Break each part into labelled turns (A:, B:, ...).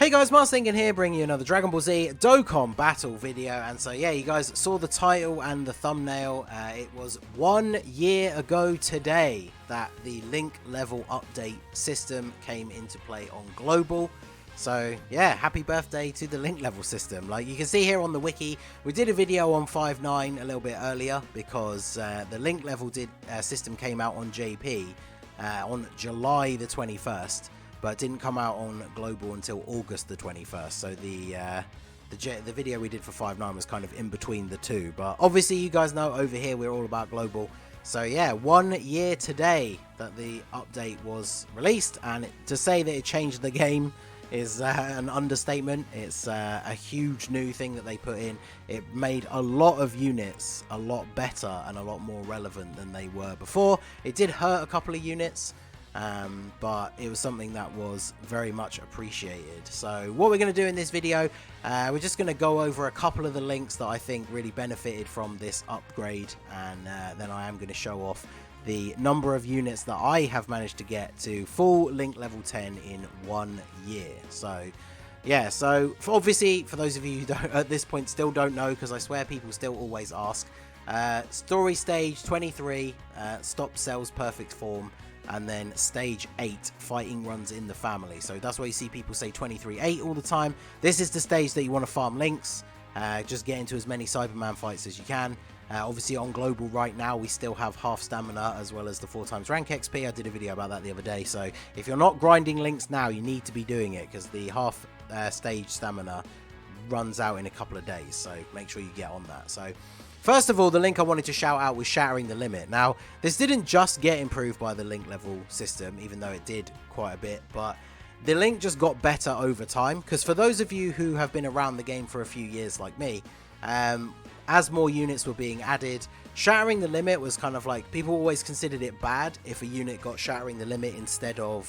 A: Hey guys, Marslingan here, bringing you another Dragon Ball Z Dokkan battle video. And so yeah, you guys saw the title and the thumbnail. It was 1 year ago today that the link level update system came into play on global. So yeah, happy birthday to the link level system. Like you can see here on the wiki, we did a video on 5.9 a little bit earlier because the link level system came out on JP on July the 21st. But didn't come out on global until August the 21st. So the video we did for 5.9 was kind of in between the two. But obviously you guys know over here we're all about global. So yeah, 1 year today that the update was released, and to say that it changed the game is an understatement. It's a huge new thing that they put in. It made a lot of units a lot better and a lot more relevant than they were before. It did hurt a couple of units. But it was something that was very much appreciated. So what we're going to do in this video, we're just going to go over a couple of the links that I think really benefited from this upgrade, and then I am going to show off the number of units that I have managed to get to full link level 10 in 1 year. So yeah, so obviously for those of you who don't, at this point still don't know, because I swear people still always ask, story stage 23, stop Cell's perfect form, and then stage 8, fighting runs in the family. So that's why you see people say 23-8 all the time. This is the stage that you want to farm links, just get into as many Cyberman fights as you can. Obviously on global right now we still have half stamina as well as the 4x rank XP. I did a video about that the other day. So if you're not grinding links now, you need to be doing it, because the half stage stamina runs out in a couple of days. So make sure you get on that. So first of all, the link I wanted to shout out was Shattering the Limit. Now, this didn't just get improved by the link level system, even though it did quite a bit, but the link just got better over time. Because for those of you who have been around the game for a few years like me, as more units were being added, Shattering the Limit was kind of like, people always considered it bad if a unit got Shattering the Limit instead of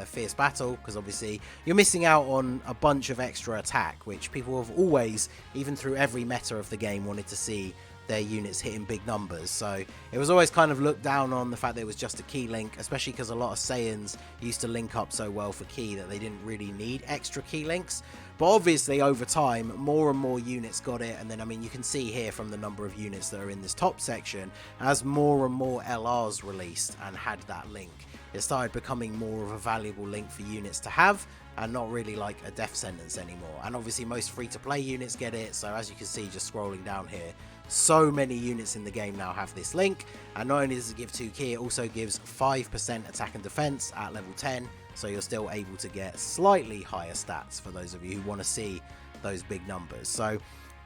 A: Fierce Battle, because obviously you're missing out on a bunch of extra attack, which people have always, even through every meta of the game, wanted to see their units hitting big numbers. So it was always kind of looked down on the fact that it was just a key link, especially because a lot of Saiyans used to link up so well for key that they didn't really need extra key links. But obviously over time more and more units got it, and then I mean you can see here from the number of units that are in this top section, as more and more LRs released and had that link, it started becoming more of a valuable link for units to have, and not really like a death sentence anymore. And obviously most free-to-play units get it, so as you can see just scrolling down here, so many units in the game now have this link. And not only does it give 2 key, it also gives 5% attack and defense at level 10, so you're still able to get slightly higher stats for those of you who want to see those big numbers. So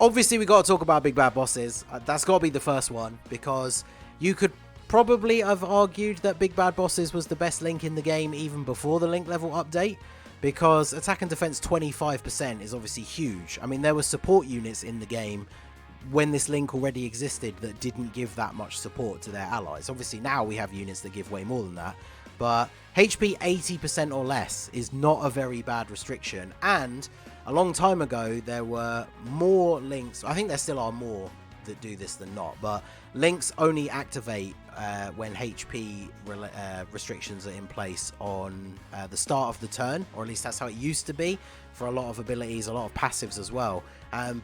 A: obviously we got to talk about big bad bosses. That's got to be the first one, because you could probably have argued that big bad bosses was the best link in the game even before the link level update, because attack and defense 25% is obviously huge. I mean, there were support units in the game when this link already existed that didn't give that much support to their allies. Obviously now we have units that give way more than that, but HP 80% or less is not a very bad restriction. And a long time ago there were more links, I think there still are more that do this than not, but links only activate when HP restrictions are in place on the start of the turn, or at least that's how it used to be for a lot of abilities, a lot of passives as well.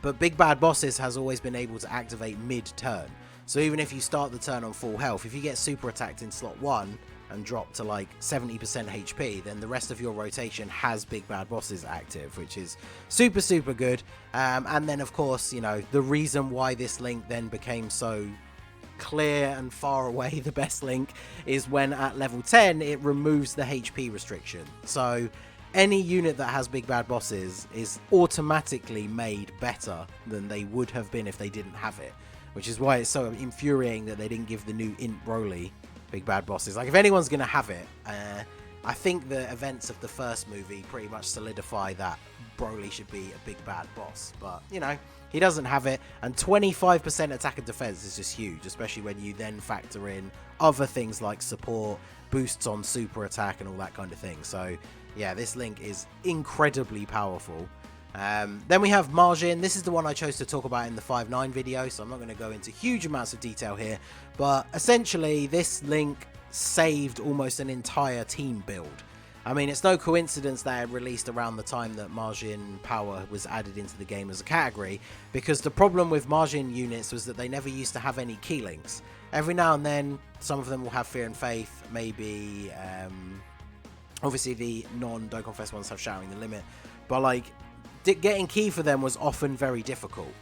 A: But Big Bad Bosses has always been able to activate mid-turn. So even if you start the turn on full health, if you get super attacked in slot 1 and drop to like 70% HP, then the rest of your rotation has Big Bad Bosses active, which is super, super good. And then of course, you know, the reason why this link then became so clear and far away the best link is when at level 10 it removes the HP restriction. So any unit that has Big Bad Bosses is automatically made better than they would have been if they didn't have it, which is why it's so infuriating that they didn't give the new Int Broly Big Bad Bosses. Like, if anyone's gonna have it, I think the events of the first movie pretty much solidify that Broly should be a big bad boss, but you know, he doesn't have it. And 25% attack and defense is just huge, especially when you then factor in other things like support, boosts on super attack and all that kind of thing. So yeah, this link is incredibly powerful. Then we have Margin. This is the one I chose to talk about in the 5.9 video, so I'm not going to go into huge amounts of detail here, but essentially this link saved almost an entire team build. I mean, it's no coincidence that it released around the time that Margin Power was added into the game as a category, because the problem with Margin units was that they never used to have any key links. Every now and then, some of them will have Fear and Faith, maybe, obviously the non-Dokkan Fest ones have Shouting the Limit, but like, getting key for them was often very difficult.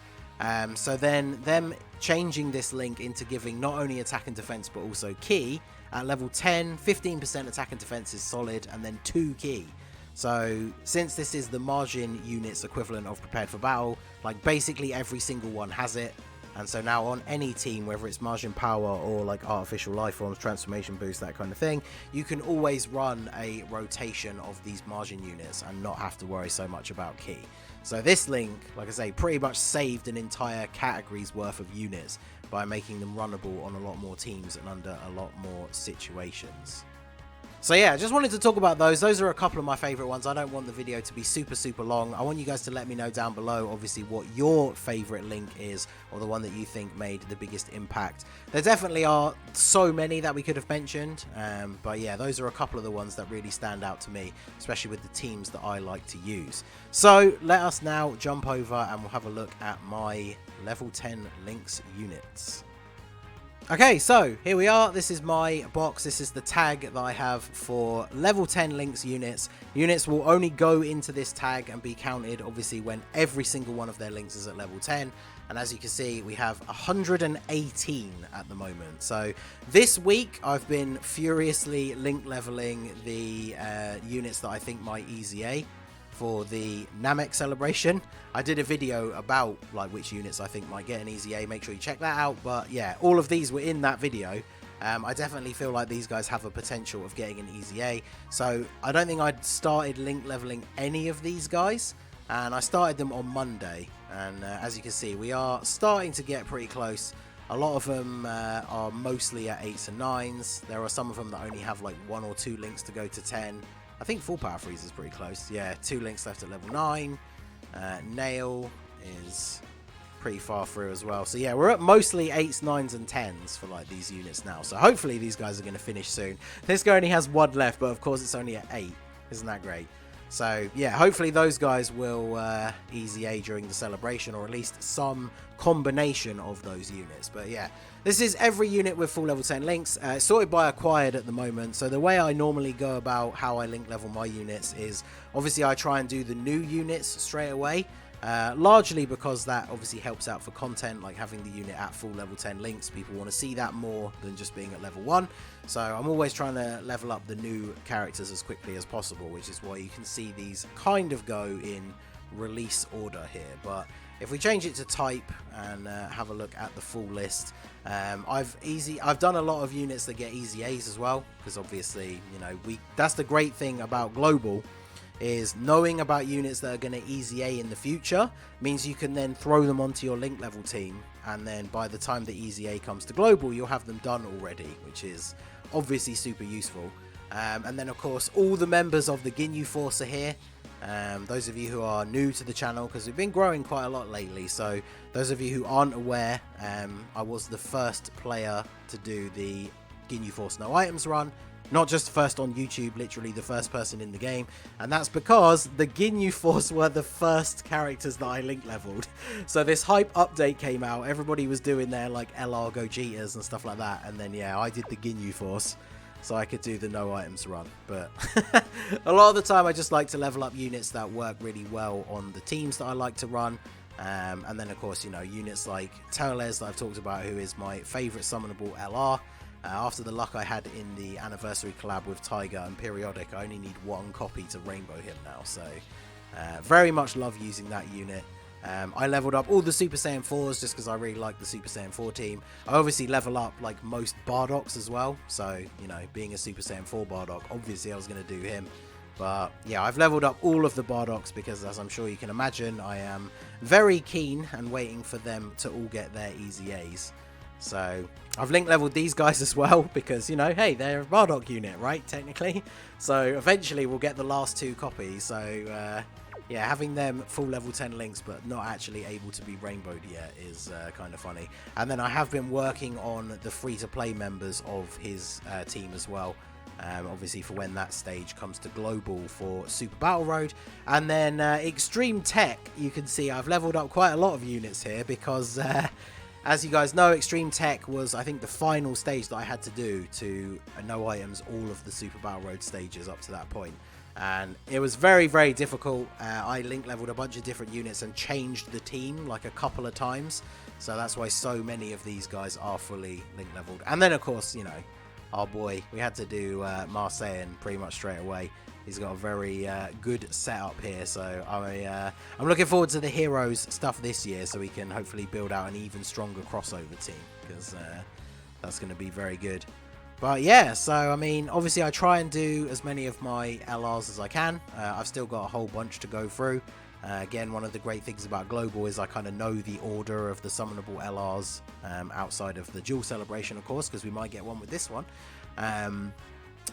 A: So then them changing this link into giving not only attack and defense but also key at level 10, 15% attack and defense is solid, and then 2 key. So since this is the Margin units equivalent of Prepared for Battle, like basically every single one has it. And so now on any team, whether it's Margin Power or like Artificial Life Forms, Transformation Boost, that kind of thing, you can always run a rotation of these Margin units and not have to worry so much about key. So this link, like I say, pretty much saved an entire category's worth of units by making them runnable on a lot more teams and under a lot more situations. So yeah, just wanted to talk about those. Those are a couple of my favorite ones. I don't want the video to be super long. I want you guys to let me know down below, obviously, what your favorite link is, or the one that you think made the biggest impact. There definitely are so many that we could have mentioned, but yeah, those are a couple of the ones that really stand out to me, especially with the teams that I like to use. So let us now jump over and we'll have a look at my level 10 links units. Okay, so here we are. This is my box. This is the tag that I have for level 10 links units. Units will only go into this tag and be counted, obviously, when every single one of their links is at level 10. And as you can see, we have 118 at the moment. So this week, I've been furiously link leveling the units that I think might easy A for the Namek celebration. I did a video about like which units I think might get an easy A. Make sure you check that out. But yeah, all of these were in that video. I definitely feel like these guys have a potential of getting an easy A. So I don't think I'd started link leveling any of these guys, and I started them on Monday. And as you can see, we are starting to get pretty close. A lot of them are mostly at 8s and 9s. There are some of them that only have like 1 or 2 links to go to 10. I think Full Power Freeze is pretty close. Yeah, 2 links left at level 9. Nail is pretty far through as well. So yeah, we're at mostly 8s, 9s, and 10s for like these units now. So hopefully these guys are going to finish soon. This guy only has 1 left, but of course it's only at 8. Isn't that great? So yeah, hopefully those guys will easy A during the celebration, or at least some combination of those units. But yeah, this is every unit with full level 10 links. Sorted by acquired at the moment. So the way I normally go about how I link level my units is, obviously I try and do the new units straight away. Largely because that obviously helps out for content, like having the unit at full level 10 links. People want to see that more than just being at level 1. So I'm always trying to level up the new characters as quickly as possible, which is why you can see these kind of go in release order here. But if we change it to type and have a look at the full list, I've done a lot of units that get easy A's as well, because obviously, you know, that's the great thing about global, is knowing about units that are going to easy A in the future means you can then throw them onto your link level team, and then by the time the easy A comes to global, you'll have them done already, which is obviously super useful. And then of course all the members of the Ginyu Force are here. Those of you who are new to the channel, because we've been growing quite a lot lately, so those of you who aren't aware, I was the first player to do the Ginyu Force no items run. Not just first on YouTube, literally the first person in the game. And that's because the Ginyu Force were the first characters that I link leveled. So this hype update came out. Everybody was doing their like LR Gogetas and stuff like that. And then yeah, I did the Ginyu Force, so I could do the no items run. But a lot of the time I just like to level up units that work really well on the teams that I like to run. And then of course, you know, units like Teoles that I've talked about, who is my favorite summonable LR. After the luck I had in the anniversary collab with Tiger and Periodic, I only need 1 copy to rainbow him now, so very much love using that unit. I leveled up all the Super Saiyan 4s just because I really like the Super Saiyan 4 team. I obviously level up like most Bardoks as well, so you know, being a Super Saiyan 4 Bardock, obviously I was going to do him. But yeah, I've leveled up all of the Bardoks because, as I'm sure you can imagine, I am very keen and waiting for them to all get their easy A's. So I've link leveled these guys as well because, you know, hey, they're a Bardock unit, right, technically. So eventually we'll get the last 2 copies. So yeah, having them full level 10 links but not actually able to be rainbowed yet is kind of funny. And then I have been working on the free-to-play members of his team as well. obviously for when that stage comes to global for Super Battle Road. And then Extreme Tech, you can see I've leveled up quite a lot of units here because as you guys know, Extreme Tech was, I think, the final stage that I had to do to no items all of the Super Battle Road stages up to that point. And it was very, very difficult. I link leveled a bunch of different units and changed the team like a couple of times. So that's why so many of these guys are fully link leveled. And then, of course, you know, our boy, we had to do Marseillan pretty much straight away. He's got a very good setup here. So I'm looking forward to the heroes stuff this year so we can hopefully build out an even stronger crossover team. Because that's going to be very good. But yeah, so I mean, obviously I try and do as many of my LRs as I can. I've still got a whole bunch to go through. Again, one of the great things about Global is I kind of know the order of the summonable LRs outside of the duel celebration, of course, because we might get one with this one.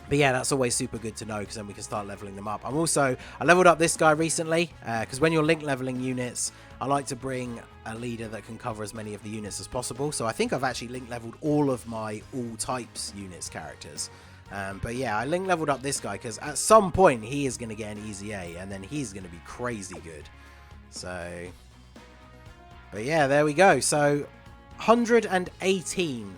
A: But yeah, that's always super good to know because then we can start leveling them up. I leveled up this guy recently because when you're link leveling units, I like to bring a leader that can cover as many of the units as possible. So I think I've actually link leveled all of my all types units characters. But yeah, I link leveled up this guy because at some point he is going to get an easy A and then he's going to be crazy good. So, but yeah, there we go. So 118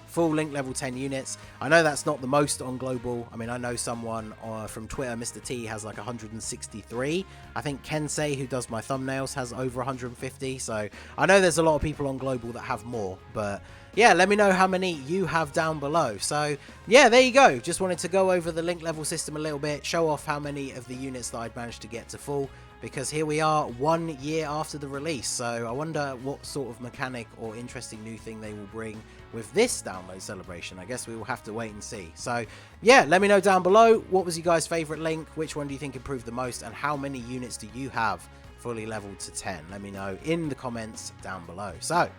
A: full link level 10 units. I know that's not the most on global. I mean, I know someone from Twitter, Mr. T, has like 163. I think Kensei, who does my thumbnails, has over 150. So I know there's a lot of people on global that have more, but yeah, let me know how many you have down below. So yeah, there you go. Just wanted to go over the link level system a little bit, show off how many of the units that I'd managed to get to full, because here we are 1 year after the release. So I wonder what sort of mechanic or interesting new thing they will bring with this download celebration. I guess we will have to wait and see. So yeah, let me know down below, what was your guys' favorite link? Which one do you think improved the most? And how many units do you have fully leveled to 10? Let me know in the comments down below. So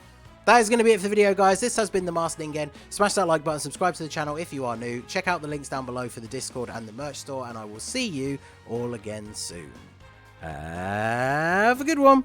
A: that is going to be it for the video, guys. This has been the Master Ningen. Smash that like button, subscribe to the channel if you are new. Check out the links down below for the Discord and the merch store, and I will see you all again soon. Have a good one.